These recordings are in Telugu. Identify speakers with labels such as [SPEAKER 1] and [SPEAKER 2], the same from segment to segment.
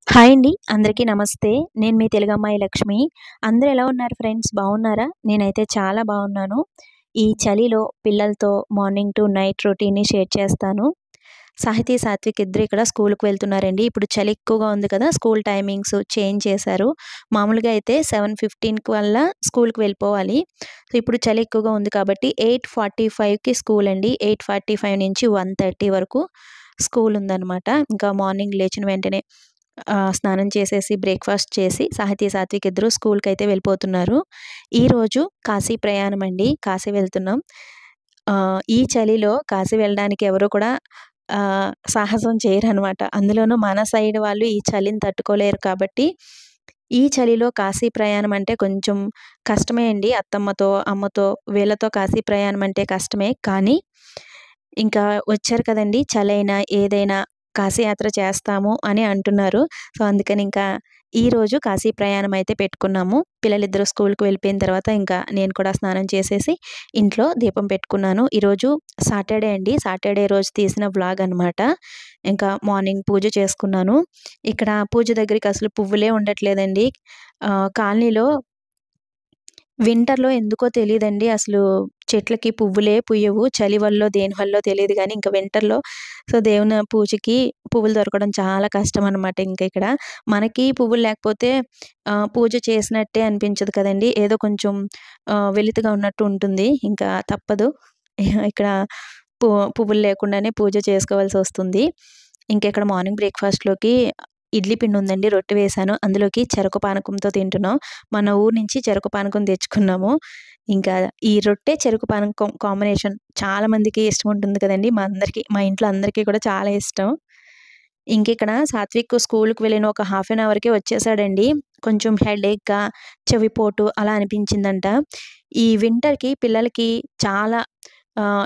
[SPEAKER 1] హాయ్ అండి. అందరికీ నమస్తే. నేను మీ తెలుగమ్మాయి లక్ష్మి. అందరూ ఎలా ఉన్నారు ఫ్రెండ్స్? బాగున్నారా? నేనైతే చాలా బాగున్నాను. ఈ చలిలో పిల్లలతో మార్నింగ్ టు నైట్ రొటీన్‌ని షేర్ చేస్తాను. సాహితీ, సాత్విక్ ఇద్దరు ఇక్కడ స్కూలుకి వెళ్తున్నారండి. ఇప్పుడు చలి ఎక్కువగా ఉంది కదా! స్కూల్ టైమింగ్స్ చేంజ్ చేశారు. మామూలుగా అయితే 7:15 కల్లా స్కూలుకి వెళ్ళిపోవాలి. సో, ఇప్పుడు చలి ఎక్కువగా ఉంది కాబట్టి 8:45కి స్కూల్ అండి. 8:45 నుంచి 1:30 వరకు స్కూల్ ఉందనమాట. ఇంకా మార్నింగ్ లేచిన వెంటనే స్నానం చేసేసి, బ్రేక్‌ఫాస్ట్ చేసి సాహితీ, సాత్విక్ ఇద్దరు స్కూల్‌కైతే వెళ్ళిపోతున్నారు. ఈరోజు కాశీ ప్రయాణం అండి. కాశీ వెళ్తున్నాం. ఈ చలిలో కాశీ వెళ్ళడానికి ఎవరు కూడా సాహసం చేయరనమాట. అందులోనూ మన సైడ్ వాళ్ళు ఈ చలిని తట్టుకోలేరు కాబట్టి, ఈ చలిలో కాశీ ప్రయాణం అంటే కొంచెం కష్టమే అండి. అత్తమ్మతో, అమ్మతో వీళ్ళతో కాశీ ప్రయాణం అంటే కష్టమే. కానీ ఇంకా వచ్చారు కదండీ! చలైనా, ఏదైనా కాశీయాత్ర చేస్తాము అని అంటున్నారు. సో, అందుకని ఇంకా ఈరోజు కాశీ ప్రయాణం అయితే పెట్టుకున్నాము. పిల్లలిద్దరూ స్కూలుకి వెళ్ళిపోయిన తర్వాత ఇంకా నేను కూడా స్నానం చేసేసి ఇంట్లో దీపం పెట్టుకున్నాను. ఈరోజు సాటర్డే అండి. సాటర్డే రోజు తీసిన వ్లాగ్ అనమాట. ఇంకా మార్నింగ్ పూజ చేసుకున్నాను. ఇక్కడ పూజ దగ్గరికి అసలు పువ్వులే ఉండట్లేదండి. కాలనీలో వింటర్‌లో ఎందుకో తెలీదండి. అసలు చెట్లకి పువ్వులే పుయ్యవు. చలి వల్లో, దేని వల్లో తెలీదు గానీ, ఇంక వింటర్‌లో సో, దేవుని పూజకి పువ్వులు దొరకడం చాలా కష్టమనమాట ఇంక ఇక్కడ. మనకి పువ్వులు లేకపోతే పూజ చేసినట్టే అనిపించదు కదండీ! ఏదో కొంచెం వెలితిగా ఉన్నట్టు ఉంటుంది. ఇంకా తప్పదు. ఇక్కడ పు పువ్వులు లేకుండానే పూజ చేసుకోవాల్సొస్తుంది. ఇంకిక్కడ మార్నింగ్ బ్రేక్‌ఫాస్ట్‌లోకి ఇడ్లీ పిండుందండి. రొట్టె వేశాను. అందులోకి చెరకు పానకంతో తింటున్నాం. మన ఊరు నుంచి చెరకు పానకం తెచ్చుకున్నాము. ఇంకా ఈ రొట్టె, చెరుకు పానకం కాంబినేషన్ చాలా మందికి ఇష్టం ఉంటుంది కదండీ! మా ఇంట్లో అందరికీ కూడా చాలా ఇష్టం. ఇంకిక్కడ సాత్విక్ స్కూలుకి వెళ్ళిన ఒక హాఫ్ అన్ అవర్‌కే వచ్చేసాడండి. కొంచెం హెడేక్‌గా, చెవిపోటు అలా అనిపించిందంట. ఈ వింటర్‌కి పిల్లలకి చాలా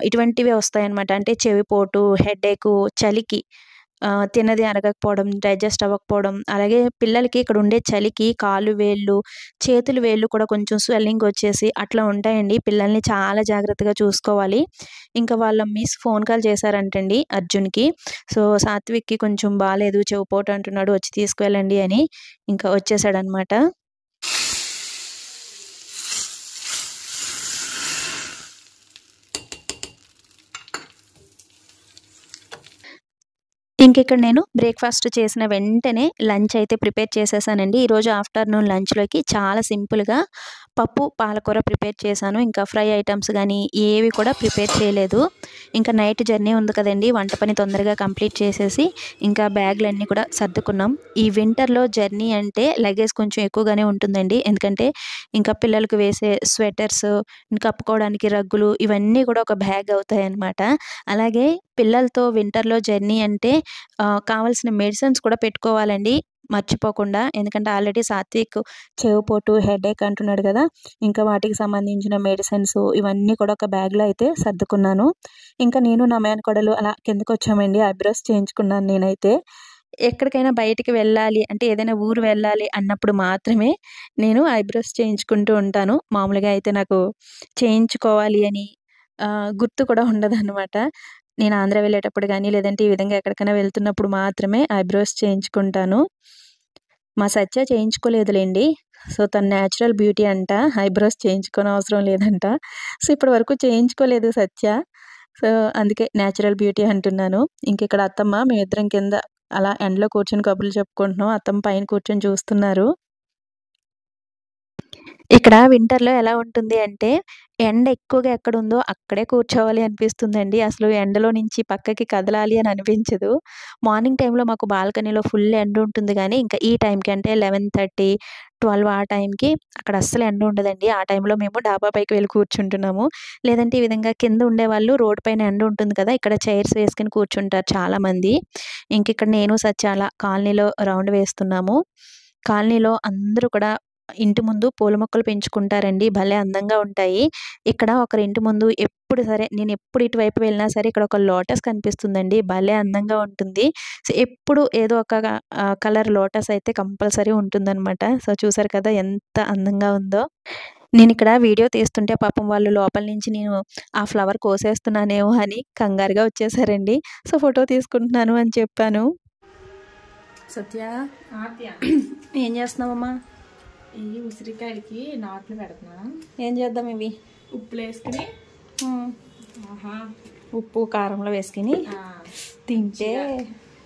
[SPEAKER 1] ఇటువంటివే వస్తాయన్నమాట. అంటే చెవిపోటు, హెడేకు, చలికి తిన్నది అరగకపోవడం, డైజెస్ట్ అవ్వకపోవడం, అలాగే పిల్లలకి ఇక్కడ ఉండే చలికి కాళ్ళు వేళ్ళు, చేతులు వేళ్ళు కూడా కొంచెం స్వెల్లింగ్ వచ్చేసి అట్లా ఉంటాయండి. పిల్లల్ని చాలా జాగ్రత్తగా చూసుకోవాలి. ఇంకా వాళ్ళ మిస్ ఫోన్ కాల్ చేశారంటండి అర్జున్‌కి. సో, సాత్విక్‌కి కొంచెం బాలేదు, చెవిపోటు అంటున్నాడు, వచ్చి తీసుకువెళ్ళండి అని ఇంకా వచ్చేసాడనమాట. ఇంకిక్కడ నేను బ్రేక్‌ఫాస్ట్ చేసిన వెంటనే లంచ్ అయితే ప్రిపేర్ చేసేసానండి. ఈరోజు ఆఫ్టర్‌నూన్ లంచ్‌లోకి చాలా సింపుల్‌గా పప్పు, పాలకూర ప్రిపేర్ చేశాను. ఇంకా ఫ్రై ఐటెమ్స్ గానీ ఏవి కూడా ప్రిపేర్ చేయలేదు. ఇంకా నైట్ జర్నీ ఉంది కదండీ! వంట పని తొందరగా కంప్లీట్ చేసేసి ఇంకా బ్యాగులన్నీ కూడా సర్దుకున్నాం. ఈ వింటర్‌లో జర్నీ అంటే లగేజ్ కొంచెం ఎక్కువగానే ఉంటుందండి. ఎందుకంటే ఇంకా పిల్లలకు వేసే స్వెటర్స్, కప్పుకోవడానికి రగ్గులు ఇవన్నీ కూడా ఒక బ్యాగ్ అవుతాయన్నమాట. అలాగే పిల్లలతో వింటర్‌లో జర్నీ అంటే కావాల్సిన మెడిసిన్స్ కూడా పెట్టుకోవాలండి మర్చిపోకుండా. ఎందుకంటే ఆల్రెడీ సాత్విక్ చెవిపోటు, హెడేక్ అంటున్నాడు గదా! ఇంకా వాటికి సంబంధించిన మెడిసిన్స్ ఇవన్నీ కూడా ఒక బ్యాగ్‌లో అయితే సర్దుకున్నాను. ఇంకా నేను నా మేనకోడలు అలా కిందకొచ్చామండి. ఐబ్రోస్ చేయించుకున్నాను నేనైతే. ఎక్కడికైనా బయటికి వెళ్ళాలి అంటే ఏదైనా ఊరు వెళ్ళాలి అన్నప్పుడు మాత్రమే నేను ఐబ్రోస్ చేయించుకుంటూ ఉంటాను. మామూలుగా అయితే నాకు చేయించుకోవాలి అని గుర్తు కూడా ఉండదనమాట. నేను ఆంధ్ర వెళ్ళేటప్పుడు గానీ, లేదంటే ఈ విధంగా ఎక్కడికైనా వెళ్తున్నప్పుడు మాత్రమే ఐబ్రోస్ చేయించుకుంటాను. మా సత్య చేయించుకోలేదులెండి. సో, తను నేచురల్ బ్యూటీ అంట. ఐబ్రోస్ చేయించుకోనవసరం లేదంట. సో, ఇప్పటి వరకు చేయించుకోలేదు సత్య. సో, అందుకే నేచురల్ బ్యూటీ అంటున్నాను. ఇంకిక్కడ అత్తమ్మ మేమిద్దరం కింద అలా ఎండలో కూర్చొని కబుర్లు చెప్పుకుంటున్నాం. అత్తమ్మ పైన కూర్చొని చూస్తున్నారు. ఇక్కడ వింటర్‌లో ఎలా ఉంటుంది అంటే, ఎండ ఎక్కువగా ఎక్కడుందో అక్కడే కూర్చోవాలి అనిపిస్తుందండి. అసలు ఎండలో నుంచి పక్కకి కదలాలి అని అనిపించదు. మార్నింగ్ టైమ్‌లో మాకు బాల్కనీలో ఫుల్ ఎండ ఉంటుంది గానీ, ఇంకా ఈ టైంకి అంటే 11:30, 12 ఆ టైంకి అక్కడ అస్సలు ఎండ ఉండదండి. ఆ టైంలో మేము డాబా పైకి వెళ్లి కూర్చుంటున్నాము. లేదంటే ఈ విధంగా కింద ఉండేవాళ్ళు రోడ్ పైన ఎండ ఉంటుంది కదా! ఇక్కడ చైర్స్ వేసుకొని కూర్చుంటారు చాలామంది. ఇంకిక్కడ నేను, సత్య అలా కాలనీలో రౌండ్ వేస్తున్నాము. కాలనీలో అందరూ కూడా ఇంటి ముందు పూల మొక్కలు పెంచుకుంటారండి. భలే అందంగా ఉంటాయి. ఇక్కడ ఒకరి ఇంటి ముందు ఎప్పుడు సరే నేనెప్పుడు ఇటువైపు వెళ్ళినా సరే ఇక్కడ ఒక లోటస్ కనిపిస్తుందండి. భలే అందంగా ఉంటుంది. సో, ఎప్పుడు ఏదో ఒక కలర్ లోటస్ అయితే కంపల్సరీ ఉంటుందనమాట. సో, చూసారు కదా ఎంత అందంగా ఉందో. నేనిక్కడ వీడియో తీస్తుంటే పాపం వాళ్ళు లోపల నుంచి నేను ఆ ఫ్లవర్ కోసేస్తున్నానేమో అని కంగారుగా వచ్చేసారండి. సో, ఫోటో తీసుకుంటున్నాను అని చెప్పాను. సత్య ఏం చేస్తున్నావమ్మా?
[SPEAKER 2] ఈ ఉసిరికాయలకి నాట్లు పెడుతున్నా.
[SPEAKER 1] ఏం చేద్దాం ఇవి?
[SPEAKER 2] ఉప్పులు వేసుకుని
[SPEAKER 1] ఉప్పు కారంలో వేసుకుని తింటే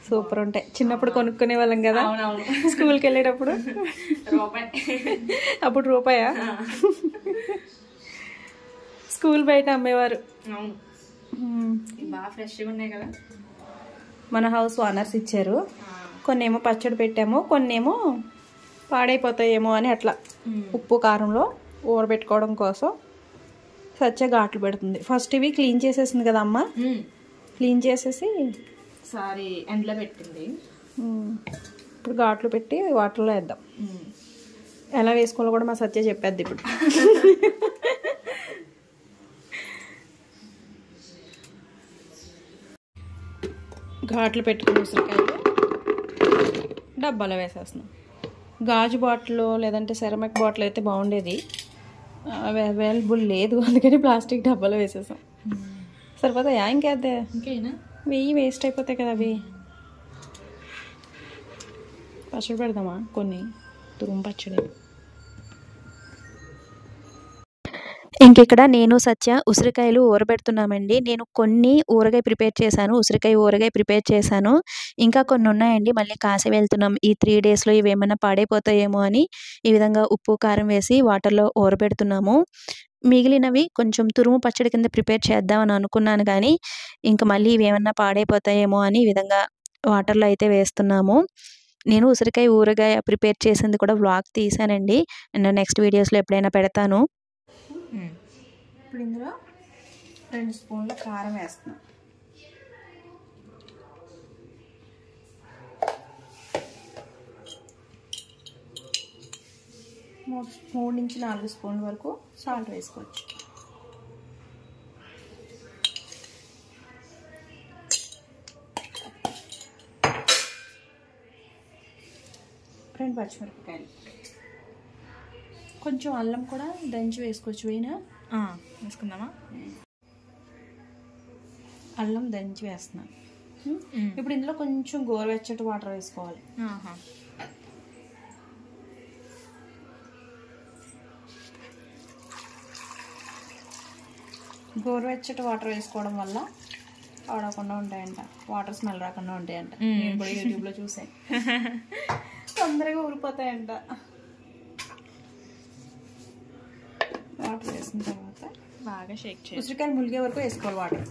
[SPEAKER 1] సూపర్ ఉంటాయి. చిన్నప్పుడు కొనుక్కునే వాళ్ళం కదా స్కూల్కి వెళ్ళేటప్పుడు. అప్పుడు రూపాయా? స్కూల్ బయట అమ్మేవారు.
[SPEAKER 2] బాగా ఫ్రెష్గా ఉన్నాయి కదా.
[SPEAKER 1] మన హౌస్ ఓనర్స్ ఇచ్చారు. కొన్నేమో పచ్చడి పెట్టాము, కొన్నేమో పాడైపోతాయేమో అని అట్లా ఉప్పు కారంలో ఊరబెట్టుకోవడం కోసం సత్య ఘాట్లు పెడుతుంది. ఫస్ట్ ఇవి క్లీన్ చేసేసింది కదా అమ్మ. క్లీన్ చేసేసి
[SPEAKER 2] సారీ ఎండలో పెట్టింది.
[SPEAKER 1] ఇప్పుడు ఘాట్లు పెట్టి వాటర్లో వేద్దాం. ఎలా వేసుకోవాలో కూడా మా సత్య చెప్పేద్ది ఇప్పుడు. ఘాట్లు పెట్టుకుని ఉసిరికాయలు డబ్బాలో వేసేస్తున్నాం. గాజు బాటిల్ లేదంటే సెరమిక్ బాటిల్ అయితే బాగుండేది, అవి అవైలబుల్ లేదు, అందుకని ప్లాస్టిక్ డబ్బాలో వేసేసాం. సరిపోతాయా?
[SPEAKER 2] ఇంకేనా
[SPEAKER 1] వెయ్యి వేస్ట్ అయిపోతాయి కదా అవి. పచ్చడి పెడదామా? కొన్ని తురుము పచ్చడి. ఇంకిక్కడ నేను సత్య ఉసిరికాయలు ఊరబెడుతున్నామండి. నేను కొన్ని ఊరగాయ ప్రిపేర్ చేశాను. ఇంకా కొన్ని ఉన్నాయండి, మళ్ళీ కాసి వెళ్తున్నాం. ఈ 3 డేస్లో ఇవి ఏమైనా పాడైపోతాయేమో అని ఈ విధంగా ఉప్పు కారం వేసి వాటర్లో ఊరబెడుతున్నాము. మిగిలినవి కొంచెం తురుము పచ్చడి కింద ప్రిపేర్ చేద్దామని అనుకున్నాను, కానీ ఇంకా మళ్ళీ ఇవి ఏమన్నా పాడైపోతాయేమో అని ఈ విధంగా వాటర్లో అయితే వేస్తున్నాము. నేను ఉసిరికాయ ఊరగాయ ప్రిపేర్ చేసింది కూడా వ్లాగ్ తీసానండి, నెక్స్ట్ వీడియోస్లో ఎప్పుడైనా పెడతాను. ఇప్పుడు ఇందులో 2 స్పూన్ల కారం వేస్తున్నాం. 3 నుంచి 4 స్పూన్ల వరకు సాల్ట్ వేసుకోవచ్చు. రెండు పచ్చిమిరపకాయలు, కొంచెం అల్లం కూడా దంచి వేసుకోవచ్చు.
[SPEAKER 2] వేసుకుందామా?
[SPEAKER 1] అల్లం దంచి వేస్తున్నాను. ఇప్పుడు ఇందులో కొంచెం గోరువెచ్చటి వాటర్ వేసుకోవాలి. గోరువెచ్చటి వాటర్ వేసుకోవడం వల్ల పాడకుండా ఉంటాయంట, వాటర్ స్మెల్ రాకుండా ఉంటాయంట. నేను కూడా యూట్యూబ్లో చూసాను. తొందరగా ఊరిపోతాయంట. వాటర్ వేసిన తర్వాత
[SPEAKER 2] బాగా షేక్ చేయాలి.
[SPEAKER 1] ఉసిరికాయలు ములిగే వరకు వేసుకోవాలి వాటర్.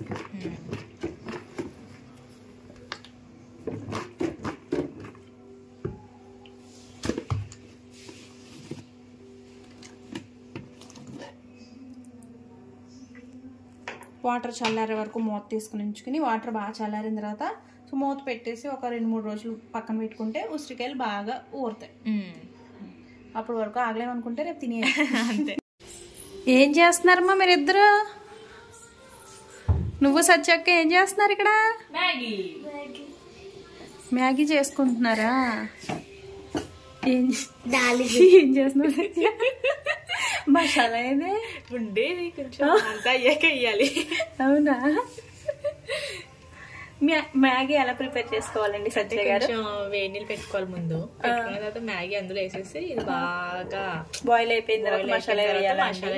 [SPEAKER 1] వాటర్ చల్లారే వరకు మూత తీసుకుని ఉంచుకుని, వాటర్ బాగా చల్లారిన తర్వాత మూత పెట్టేసి ఒక 2-3 రోజులు పక్కన పెట్టుకుంటే ఉసిరికాయలు బాగా ఊరుతాయి. అప్పటి వరకు ఆగలేమనుకుంటే రేపు తినే. అంతే. ఏం చేస్తున్నారమ్మా మీరిద్దరు? నువ్వు సత్యక్క ఏం చేస్తున్నారు ఇక్కడ? మ్యాగీ చేసుకుంటున్నారా? ఏం చేస్తున్నారు? మసాలా ఏదే
[SPEAKER 2] ఉండేది, కొంచెం అంతా అయ్యాక వేయాలి.
[SPEAKER 1] అవునా? మ్యాగీ ఎలా ప్రిపేర్ చేసుకోవాలండి సత్య గారు?
[SPEAKER 2] కొంచెం వేడి నీళ్ళు పెట్టుకోవాలి ముందు. పెట్టుకున్న తర్వాత మ్యాగీ అందులో వేసేసి ఇది బాగా
[SPEAKER 1] బాయిల్ అయిపోయిన తర్వాత
[SPEAKER 2] మసాలా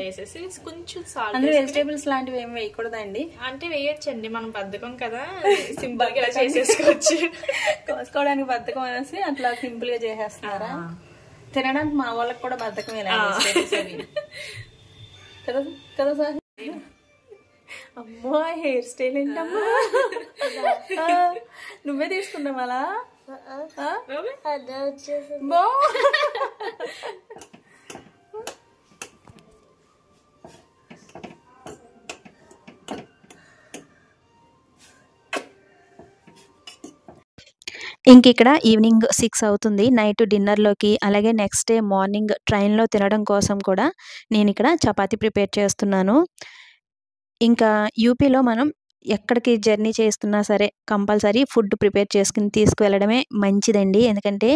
[SPEAKER 2] వేసేసి కొంచెం సాల్ట్.
[SPEAKER 1] అందులో వెజిటేబుల్స్ లాంటివి ఏమి వేయకూడదండి?
[SPEAKER 2] అంటే వేయొచ్చండి, మనం బద్ధకం కదా, సింపుల్ గా చేసేసుకోవచ్చు.
[SPEAKER 1] కోసుకోవడానికి బద్ధకం అనేసి అట్లా సింపుల్ గా చేసేస్తున్నారా? తినడానికి మా వాళ్ళకి కూడా బద్ధకం కదా సార్. అమ్మో హెయిర్ స్టైల్ ఏంటమ్మా? నువ్వే తీసుకున్నావు అలా? ఇంక ఇక్కడ ఈవినింగ్ 6 అవుతుంది. నైట్ డిన్నర్లోకి, అలాగే నెక్స్ట్ డే మార్నింగ్ ట్రైన్లో తినడం కోసం కూడా నేను ఇక్కడ చపాతీ ప్రిపేర్ చేస్తున్నాను. ఇంకా యూపీలో మనం ఎక్కడికి జర్నీ చేస్తున్నా సరే కంపల్సరీ ఫుడ్ ప్రిపేర్ చేసుకుని తీసుకువెళ్ళడమే మంచిదండి. ఎందుకంటే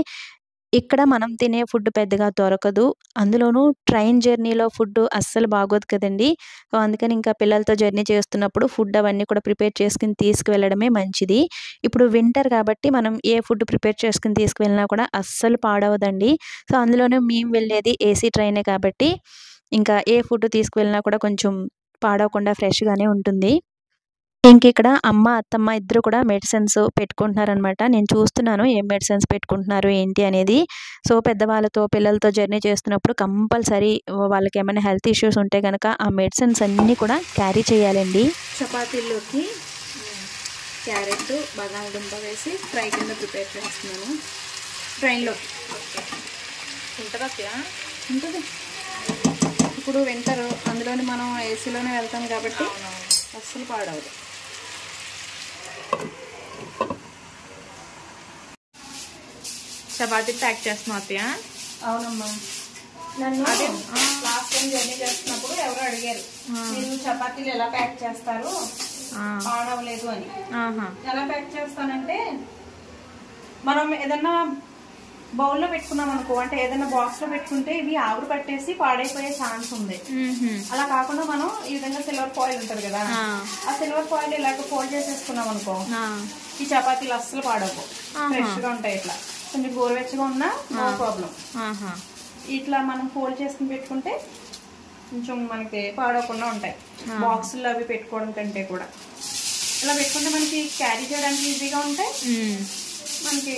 [SPEAKER 1] ఇక్కడ మనం తినే ఫుడ్ పెద్దగా దొరకదు. అందులోనూ ట్రైన్ జర్నీలో ఫుడ్ అస్సలు బాగోదు కదండీ! సో, అందుకని ఇంకా పిల్లలతో జర్నీ చేస్తున్నప్పుడు ఫుడ్ అవన్నీ కూడా ప్రిపేర్ చేసుకొని తీసుకువెళ్ళడమే మంచిది. ఇప్పుడు వింటర్ కాబట్టి మనం ఏ ఫుడ్ ప్రిపేర్ చేసుకొని తీసుకువెళ్ళినా కూడా అస్సలు పాడవదండి. సో, అందులోనూ మేము వెళ్ళేది ఏసీ ట్రైనే కాబట్టి ఇంకా ఏ ఫుడ్ తీసుకువెళ్ళినా కూడా కొంచెం పాడవకుండా ఫ్రెష్‌గానే ఉంటుంది. ఇంకిక్కడ అమ్మ, అత్తమ్మ ఇద్దరు కూడా మెడిసిన్స్ పెట్టుకుంటున్నారనమాట. నేను చూస్తున్నాను ఏం మెడిసిన్స్ పెట్టుకుంటున్నారు ఏంటి అనేది. సో, పెద్దవాళ్ళతో, పిల్లలతో జర్నీ చేస్తున్నప్పుడు కంపల్సరీ వాళ్ళకేమైనా హెల్త్ ఇష్యూస్ ఉంటే గనక ఆ మెడిసిన్స్ అన్నీ కూడా క్యారీ చేయాలండి.
[SPEAKER 3] చపాతీల్లోకి క్యారెట్, బంగాళదుంప వేసి ఫ్రై కింద ప్రిపేర్ చేస్తున్నాను. ట్రైన్లోకి
[SPEAKER 2] ఉంటుందా అత్తయ్య?
[SPEAKER 3] ఉంటుంది. ఇప్పుడు వింటర్, అందులోని మనం ఏసీలోనే వెళ్తాం కాబట్టి అస్సలు పాడవదు.
[SPEAKER 2] చపాతీ ప్యాక్ చేస్తున్నాం అత్తయ్య.
[SPEAKER 3] అవునమ్మా, నన్ను లాస్ట్ టైం జర్నీ చేస్తున్నప్పుడు ఎవరో అడిగారు, మీరు చపాతీలు ఎలా ప్యాక్ చేస్తారు పాడవలేదు అని. ఎలా ప్యాక్ చేస్తానంటే, మనం ఏదన్నా బౌల్లో పెట్టుకున్నాం అనుకో, అంటే ఏదైనా బాక్స్ లో పెట్టుకుంటే ఇవి ఆవిరి పట్టేసి పాడైపోయే ఛాన్స్ ఉంది. అలా కాకుండా మనం ఈ విధంగా సిల్వర్ ఫాయిల్ ఉంటది కదా, ఆ సిల్వర్ ఫాయిల్ ఇలాగ ఫోల్డ్ చేసేసుకున్నాం అనుకో, ఈ చపాతీలు అస్సలు పాడవు, ఫ్రెష్ గా ఉంటాయి. ఇట్లా కొంచెం గోరువెచ్చగా ఉన్నా నో ప్రాబ్లం. ఇట్లా మనం ఫోల్డ్ చేసుకుని పెట్టుకుంటే కొంచెం మనకి పాడవకుండా ఉంటాయి. బాక్సుల్లో అవి పెట్టుకోవడం కంటే కూడా ఇలా పెట్టుకుంటే మనకి క్యారీ చేయడానికి ఈజీగా ఉంటాయి, మనకి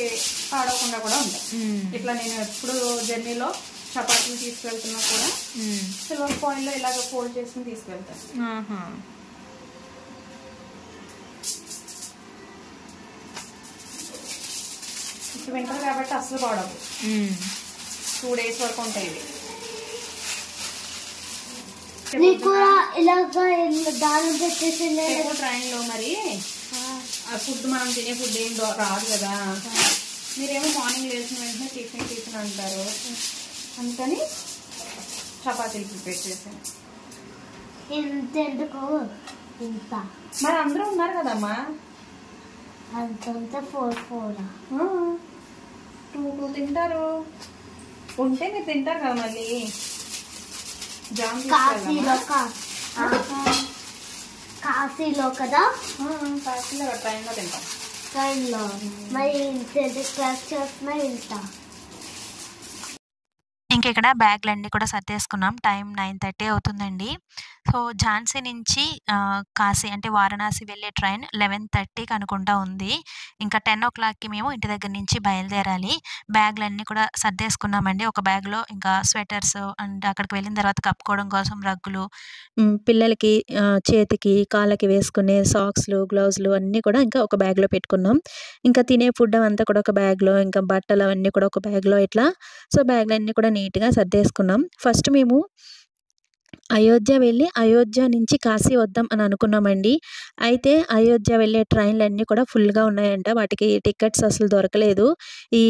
[SPEAKER 3] పాడవకుండా కూడా ఉంటాయి. ఇట్లా నేను ఎప్పుడు జర్నీలో చపాతీలు తీసుకెళ్తున్నా కూడా సిల్వర్ ఫాయిల్ లో ఇలాగ ఫోల్డ్ చేసుకుని తీసుకెళ్తాను. ఇప్పుడు వింటర్ కాబట్టి అసలు పాడవు, 2 days వరకు ఉంటాయి ఇవి. ట్రైన్ లో మరి ఫుడ్ మనం తినే ఫుడ్ ఏం రాదు కదా, మీరేమో మార్నింగ్ లేచిన వెంటనే టిఫిన్ అంటారు, అందుకని చపాతీలు ప్రిపేర్ చేశాను. మరి అందరూ ఉన్నారు కదమ్మా, 2 తింటారు, ఉంటే మీరు తింటారు కదా. మళ్ళీ జామ్
[SPEAKER 4] కాశీలో కదా,
[SPEAKER 3] కాశీలో ట్రైన్లో తింటాం.
[SPEAKER 4] ట్రైన్లో మరి క్లాస్ చేస్తున్నా ఇంత.
[SPEAKER 1] ఇంకిక్కడ బ్యాగ్‌లన్నీ కూడా సర్దేసుకున్నాం. టైం 9:30 అవుతుందండి. సో, ఝాన్సీ నుంచి కాశీ అంటే వారణాసి వెళ్ళే ట్రైన్ 11:30కి అనుకుంటా ఉంది. ఇంకా 10:00కి మేము ఇంటి దగ్గర నుంచి బయలుదేరాలి. బ్యాగ్‌లన్నీ కూడా సర్దేసుకున్నామండి. ఒక బ్యాగ్‌లో ఇంకా స్వెటర్స్ అండ్ అక్కడికి వెళ్ళిన తర్వాత కప్పుకోవడం కోసం రగ్గులు, పిల్లలకి చేతికి, కాళ్ళకి వేసుకునే సాక్స్‌లు, గ్లౌజులు అన్నీ కూడా ఇంకా ఒక బ్యాగ్‌లో పెట్టుకున్నాం. ఇంకా తినే ఫుడ్ అవంతా కూడా ఒక బ్యాగ్‌లో, ఇంకా బట్టలు అవన్నీ కూడా ఒక బ్యాగ్‌లో ఇట్లా. సో, బ్యాగ్‌లన్నీ కూడా నీట్‌గా సర్దేసుకున్నాం. ఫస్ట్ మేము అయోధ్య వెళ్ళి, అయోధ్య నుంచి కాశీ వద్దాం అని అనుకున్నామండి. అయితే అయోధ్య వెళ్ళే ట్రైన్‌లన్నీ కూడా ఫుల్‌గా ఉన్నాయంట. వాటికి టికెట్స్ అసలు దొరకలేదు. ఈ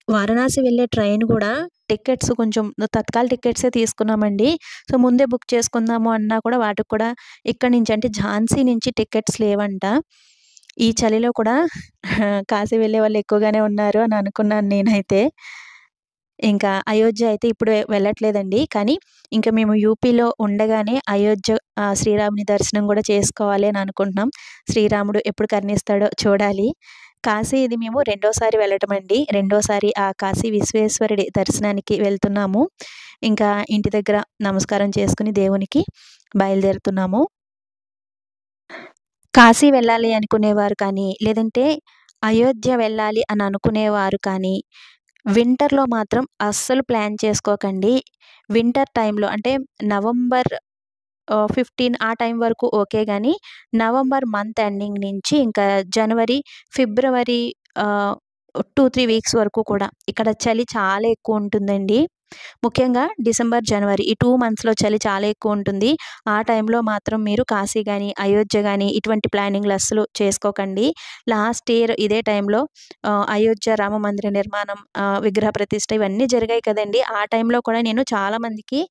[SPEAKER 1] వారణాసి వెళ్ళే ట్రైన్ కూడా టికెట్స్ కొంచెం తత్కాల్ టికెట్సే తీసుకున్నామండి. సో, ముందే బుక్ చేసుకుందాము అన్నా కూడా వాటికి కూడా ఇక్కడి నుంచి అంటే ఝాన్సీ నుంచి టికెట్స్ లేవంట. ఈ చలిలో కూడా కాశీ వెళ్ళే వాళ్ళు ఎక్కువగానే ఉన్నారు అని అనుకున్నాను నేనైతే. ఇంకా అయోధ్య అయితే ఇప్పుడు వెళ్ళట్లేదండి. కానీ ఇంకా మేము యూపీలో ఉండగానే అయోధ్య శ్రీరాముని దర్శనం కూడా చేసుకోవాలి అని అనుకుంటున్నాం. శ్రీరాముడు ఎప్పుడు కరుణిస్తాడో చూడాలి. కాశీ ఇది మేము రెండోసారి వెళ్ళటమండి. రెండోసారి ఆ కాశీ విశ్వేశ్వరుడి దర్శనానికి వెళ్తున్నాము. ఇంకా ఇంటి దగ్గర నమస్కారం చేసుకొని దేవునికి బయలుదేరుతున్నాము. కాశీ వెళ్ళాలి అనుకునేవారు కానీ, లేదంటే అయోధ్య వెళ్ళాలి అని అనుకునేవారు కానీ, వింటర్‌లో మాత్రం అస్సలు ప్లాన్ చేసుకోకండి. వింటర్ టైంలో అంటే నవంబర్ 15 ఆ టైం వరకు ఓకే గానీ, నవంబర్ మంత్ ఎండింగ్ నుంచి ఇంకా జనవరి, ఫిబ్రవరి 2, 3 వీక్స్ వరకు కూడా ఇక్కడ చలి చాలా ఎక్కువ ఉంటుందండి. ముఖ్యంగా డిసెంబర్, జనవరి ఈ 2 మంత్స్‌లో చలి చాలా ఎక్కువ ఉంటుంది. ఆ టైంలో మాత్రం మీరు కాశీ గాని, అయోధ్య గాని ఇటువంటి ప్లానింగ్‌లు అస్సలు చేసుకోకండి. లాస్ట్ ఇయర్ ఇదే టైంలో అయోధ్య రామ మందిర నిర్మాణం, విగ్రహ ప్రతిష్ఠ ఇవన్నీ జరిగాయి కదండీ! ఆ టైంలో కూడా నేను చాలామందికి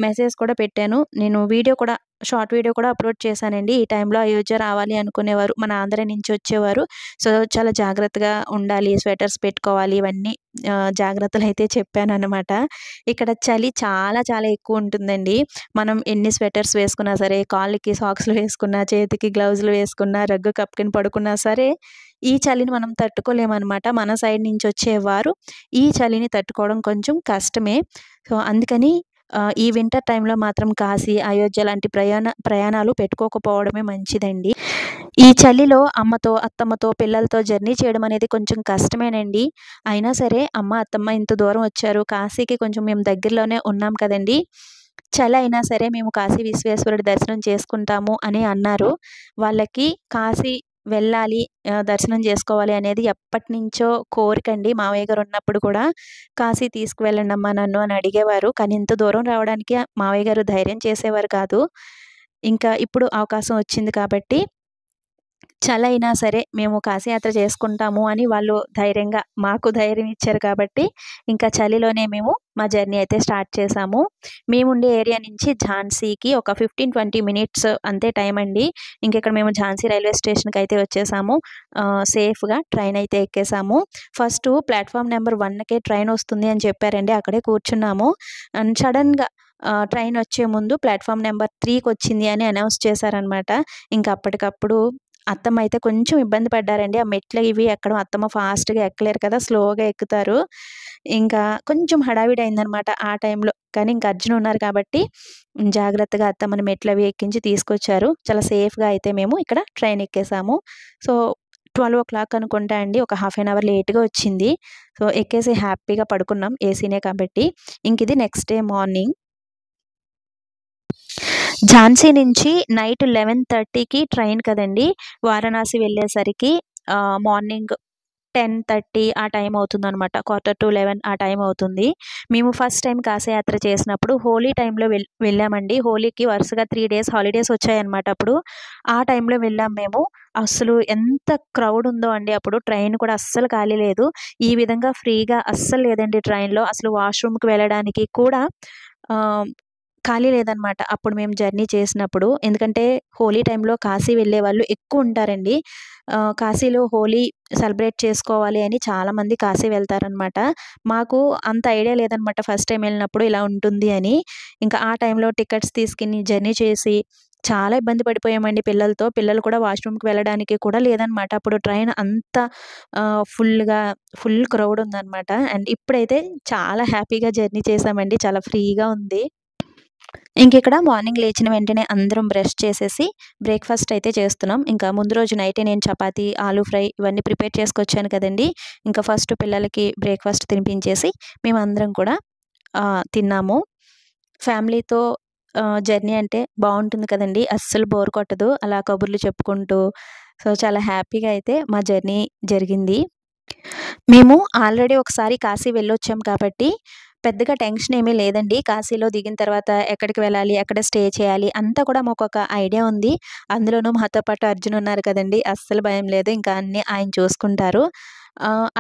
[SPEAKER 1] మెసేజ్ కూడా పెట్టాను. నేను వీడియో కూడా షార్ట్ వీడియో కూడా అప్లోడ్ చేశానండి. ఈ టైంలో అయోధ్య రావాలి అనుకునేవారు మన ఆంధ్ర నుంచి వచ్చేవారు. సో చాలా జాగ్రత్తగా ఉండాలి, స్వెటర్స్ పెట్టుకోవాలి, ఇవన్నీ జాగ్రత్తలు అయితే చెప్పానన్నమాట. ఇక్కడ చలి చాలా చాలా ఎక్కువ ఉంటుందండి. మనం ఎన్ని స్వెటర్స్ వేసుకున్నా సరే, కాళ్ళకి సాక్స్లు వేసుకున్నా, చేతికి గ్లౌజులు వేసుకున్నా, రగ్గు కప్పుకొని పడుకున్నా సరే ఈ చలిని మనం తట్టుకోలేమన్నమాట. మన సైడ్ నుంచి వచ్చేవారు ఈ చలిని తట్టుకోవడం కొంచెం కష్టమే. సో అందుకని ఈ వింటర్ టైంలో మాత్రం కాశీ, అయోధ్య లాంటి ప్రయాణాలు పెట్టుకోకపోవడమే మంచిదండి. ఈ చలిలో అమ్మతో, అత్తమ్మతో, పిల్లలతో జర్నీ చేయడం అనేది కొంచెం కష్టమేనండి. అయినా సరే అమ్మ, అత్తమ్మ ఇంత దూరం వచ్చారు, కాశీకి కొంచెం మేము దగ్గరలోనే ఉన్నాం కదండి, చలి అయినా సరే మేము కాశీ విశ్వేశ్వరుడి దర్శనం చేసుకుంటాము అని అన్నారు. వాళ్ళకి కాశీ వెళ్ళాలి, దర్శనం చేసుకోవాలి అనేది ఎప్పటినుంచో కోరికండి. మావయ్య గారు ఉన్నప్పుడు కూడా కాశీ తీసుకువెళ్ళండి అమ్మా నన్ను అని అడిగేవారు. కానీ ఇంత దూరం రావడానికి మావయ్య గారు ధైర్యం చేసేవారు కాదు. ఇంకా ఇప్పుడు అవకాశం వచ్చింది కాబట్టి చలి అయినా సరే మేము కాశీయాత్ర చేసుకుంటాము అని వాళ్ళు ధైర్యంగా మాకు ధైర్యం ఇచ్చారు కాబట్టి ఇంకా చలిలోనే మేము మా జర్నీ అయితే స్టార్ట్ చేసాము. మేముండే ఏరియా నుంచి ఝాన్సీకి ఒక 15-20 మినిట్స్ అంతే టైం అండి. ఇక్కడ మేము ఝాన్సీ రైల్వే స్టేషన్కి అయితే వచ్చేసాము. సేఫ్గా ట్రైన్ అయితే ఎక్కేసాము. ఫస్ట్ ప్లాట్ఫామ్ నెంబర్ 1కే ట్రైన్ వస్తుంది అని చెప్పారండి. అక్కడే కూర్చున్నాము. అండ్ సడన్గా ట్రైన్ వచ్చే ముందు ప్లాట్ఫామ్ నెంబర్ 3కి వచ్చింది అని అనౌన్స్ చేశారనమాట. ఇంకా అప్పటికప్పుడు అత్తమ్మ అయితే కొంచెం ఇబ్బంది పడ్డారండి. ఆ మెట్లు ఇవి ఎక్కడం అత్తమ్మ ఫాస్ట్గా ఎక్కలేరు కదా, స్లోగా ఎక్కుతారు. ఇంకా కొంచెం హడావిడి అయిందనమాట ఆ టైంలో. కానీ ఇంకా అర్జున్ ఉన్నారు కాబట్టి జాగ్రత్తగా అత్తమ్మని మెట్లు అవి ఎక్కించి తీసుకొచ్చారు. చాలా సేఫ్గా అయితే మేము ఇక్కడ ట్రైన్ ఎక్కేసాము. సో 12 o'clock అనుకుంటా అండి, ఒక హాఫ్ అన్ అవర్ లేట్గా వచ్చింది. సో ఎక్కేసి హ్యాపీగా పడుకున్నాం, ఏసీనే కాబట్టి. ఇది నెక్స్ట్ డే మార్నింగ్. ఝాన్సీ నుంచి నైట్ 11:30కి ట్రైన్ కదండి. వారణాసి వెళ్ళేసరికి మార్నింగ్ 10:30 ఆ టైం అవుతుందనమాట. 10:45 ఆ టైం అవుతుంది. మేము ఫస్ట్ టైం కాశీయాత్ర చేసినప్పుడు హోలీ టైంలో వెళ్ళామండి. హోలీకి వరుసగా 3 days హాలిడేస్ వచ్చాయన్నమాట. అప్పుడు ఆ టైంలో వెళ్ళాం మేము. అసలు ఎంత క్రౌడ్ ఉందో అండి, అప్పుడు ట్రైన్ కూడా అస్సలు ఖాళీ లేదు. ఈ విధంగా ఫ్రీగా అస్సలు లేదండి ట్రైన్లో. అసలు వాష్రూమ్కి వెళ్ళడానికి కూడా ఖాళీ లేదనమాట అప్పుడు మేము జర్నీ చేసినప్పుడు. ఎందుకంటే హోలీ టైంలో కాశీ వెళ్ళే వాళ్ళు ఎక్కువ ఉంటారండి. కాశీలో హోలీ సెలబ్రేట్ చేసుకోవాలి అని చాలామంది కాశీ వెళ్తారనమాట. మాకు అంత ఐడియా లేదనమాట ఫస్ట్ టైం వెళ్ళినప్పుడు ఇలా ఉంటుంది అని. ఇంకా ఆ టైంలో టికెట్స్ తీసుకుని జర్నీ చేసి చాలా ఇబ్బంది పడిపోయామండి పిల్లలతో. పిల్లలు కూడా వాష్రూమ్కి వెళ్ళడానికి కూడా లేదనమాట. అప్పుడు ట్రైన్ అంత ఫుల్ క్రౌడ్ ఉందనమాట. అండ్ ఇప్పుడైతే చాలా హ్యాపీగా జర్నీ చేసామండి, చాలా ఫ్రీగా ఉంది. ఇక్కడ మార్నింగ్ లేచిన వెంటనే అందరం బ్రష్ చేసేసి బ్రేక్ఫాస్ట్ అయితే చేస్తున్నాం. ఇంకా ముందు రోజు నైటే నేను చపాతీ, ఆలూ ఫ్రై ఇవన్నీ ప్రిపేర్ చేసుకొచ్చాను కదండి. ఇంకా ఫస్ట్ పిల్లలకి బ్రేక్ఫాస్ట్ తినిపించేసి మేమందరం కూడా తిన్నాము. ఫ్యామిలీతో జర్నీ అంటే బాగుంటుంది కదండి, అస్సలు బోర్ కొట్టదు అలా కబుర్లు చెప్పుకుంటూ. సో చాలా హ్యాపీగా అయితే మా జర్నీ జరిగింది. మేము ఆల్రెడీ ఒకసారి కాశీ వెళ్ళొచ్చాం కాబట్టి పెద్దగా టెన్షన్ ఏమీ లేదండి. కాశీలో దిగిన తర్వాత ఎక్కడికి వెళ్ళాలి, ఎక్కడ స్టే చేయాలి అంతా కూడా మాకు ఒక ఐడియా ఉంది. అందులోనూ మాతో పాటు అర్జున్ ఉన్నారు కదండి, అస్సలు భయం లేదు. ఇంకా అన్నీ ఆయన చూసుకుంటారు.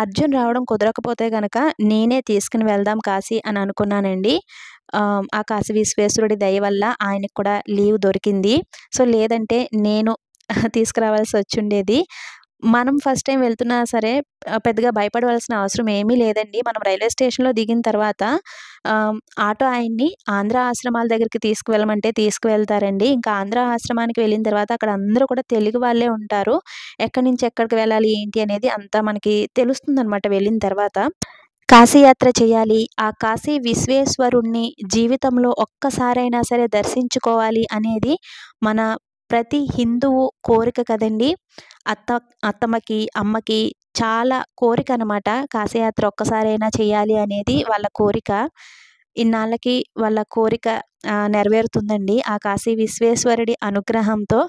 [SPEAKER 1] అర్జున్ రావడం కుదరకపోతే కనుక నేనే తీసుకుని వెళ్దాం కాశీ అని అనుకున్నానండి. ఆ కాశీ విశ్వేశ్వరుడి దయ వల్ల ఆయనకు కూడా లీవ్ దొరికింది. సో లేదంటే నేను తీసుకురావాల్సి వచ్చుండేది. మనం ఫస్ట్ టైం వెళ్తున్నా సరే పెద్దగా భయపడవలసిన అవసరం ఏమీ లేదండి. మనం రైల్వే స్టేషన్లో దిగిన తర్వాత ఆటో ఆయన్ని ఆంధ్ర ఆశ్రమాల దగ్గరికి తీసుకువెళ్ళమంటే తీసుకువెళ్తారండి. ఇంకా ఆంధ్ర ఆశ్రమానికి వెళ్ళిన తర్వాత అక్కడ అందరూ కూడా తెలుగు వాళ్ళే ఉంటారు. ఎక్కడి నుంచి ఎక్కడికి వెళ్ళాలి ఏంటి అనేది అంతా మనకి తెలుస్తుందన్నమాట వెళ్ళిన తర్వాత. కాశీయాత్ర చేయాలి, ఆ కాశీ విశ్వేశ్వరుణ్ణి జీవితంలో ఒక్కసారైనా సరే దర్శించుకోవాలి అనేది మన ప్రతి హిందువు కోరిక కదండి. అత్తమ్మకి, అమ్మకి చాలా కోరిక అనమాట. కాశీయాత్ర ఒక్కసారైనా చేయాలి అనేది వాళ్ళ కోరిక. ఇన్నాళ్ళకి వాళ్ళ కోరిక నెరవేరుతుందండి. ఆ కాశీ విశ్వేశ్వరుడి అనుగ్రహంతో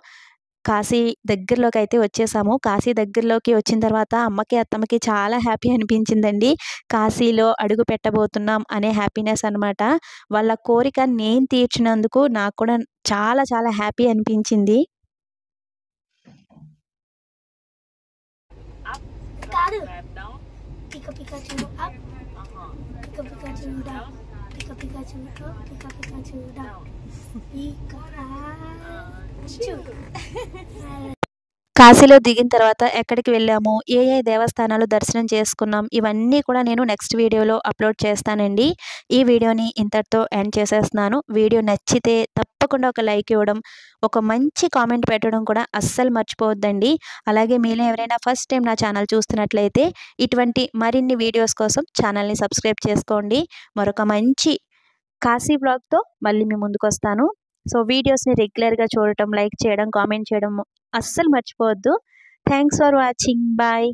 [SPEAKER 1] కాశీ దగ్గరలోకి అయితే వచ్చేసాము. కాశీ దగ్గరలోకి వచ్చిన తర్వాత అమ్మకి, అత్తమ్మకి చాలా హ్యాపీ అనిపించిందండి. కాశీలో అడుగు పెట్టబోతున్నాం అనే హ్యాపీనెస్ అనమాట. వాళ్ళ కోరిక నేను తీర్చినందుకు నాకు కూడా చాలా చాలా హ్యాపీ అనిపించింది.
[SPEAKER 4] కాదు Pika Pikachu up Pika Pikachu down Pika పికాచుతో పిక పికాచుడా పికాచు.
[SPEAKER 1] కాశీలో దిగిన తర్వాత ఎక్కడికి వెళ్ళాము, ఏ ఏ దేవస్థానాలు దర్శనం చేసుకున్నాం, ఇవన్నీ కూడా నేను నెక్స్ట్ వీడియోలో అప్లోడ్ చేస్తానండి. ఈ వీడియోని ఇంతటితో ఎండ్ చేసేస్తున్నాను. వీడియో నచ్చితే తప్పకుండా ఒక లైక్ ఇవ్వడం, ఒక మంచి కామెంట్ పెట్టడం కూడా అస్సలు మర్చిపోవద్దండి. అలాగే మీలో ఎవరైనా ఫస్ట్ టైం నా ఛానల్ చూస్తున్నట్లయితే ఇటువంటి మరిన్ని వీడియోస్ కోసం ఛానల్ని సబ్స్క్రైబ్ చేసుకోండి. మరొక మంచి కాశీ బ్లాగ్తో మళ్ళీ మీ ముందుకు వస్తాను. సో వీడియోస్ని రెగ్యులర్గా చూడటం, లైక్ చేయడం, కామెంట్ చేయడం అస్సలు మర్చిపోవద్దు. Thanks for watching. బాయ్.